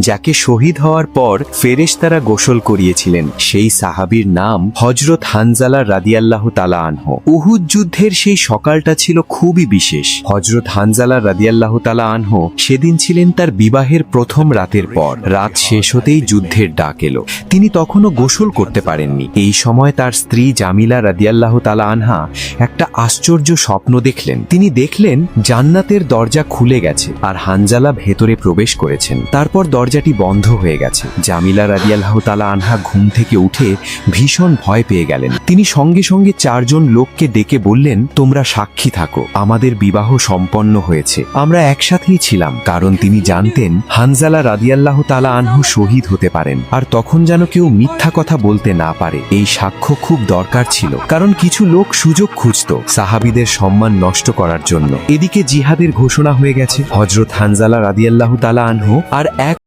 যাকে শহীদ হওয়ার পর ফেরেশতারা গোসল করিয়েছিলেন। সেই সাহাবীর নাম হযরত হানজালা রাদিয়াল্লাহু তাআলা আনহু। উহুদ যুদ্ধের সেই সকালটা ছিল খুবই বিশেষ। হযরত হানজালা রাদিয়াল্লাহু তাআলা আনহু সেদিন ছিলেন তার বিবাহের প্রথম রাতের পর। রাত শেষ হতেই যুদ্ধের ডাক এলো। তিনি তখনও গোসল করতে পারেননি। এই সময় তার স্ত্রী জামিলা রাদিয়াল্লাহু তাআলা আনহা একটা আশ্চর্য স্বপ্ন দেখলেন। তিনি দেখলেন জান্নাতের দরজা খুলে গেছে আর হানজালা ভেতরে প্রবেশ করেছেন। তারপর দরজাটি বন্ধ হয়ে গেছে। জামিলা রাদিয়াল্লাহু তাআলা আনহা ঘুম থেকে উঠে ভীষণ ভয় পেয়ে গেলেন। তিনি সঙ্গে সঙ্গে 4 জন লোককে ডেকে বললেন, তোমরা সাক্ষী থাকো, আমাদের বিবাহ সম্পন্ন হয়েছে, আমরা একসাথেই ছিলাম। কারণ তিনি জানতেন হানজালা রাদিয়াল্লাহু তাআলা আনহু শহীদ হতে পারেন, আর তখন যেন কেউ মিথ্যা কথা বলতে না পারে। এই সাক্ষ্য খুব দরকার ছিল, কারণ কিছু লোক সুযোগ খুঁজত সাহাবীদের সম্মান নষ্ট করার জন্য। এদিকে জিহাদের ঘোষণা হয়ে গেছে। হযরত হানজালা রাদিয়াল্লাহু তাআলা আনহু আর এক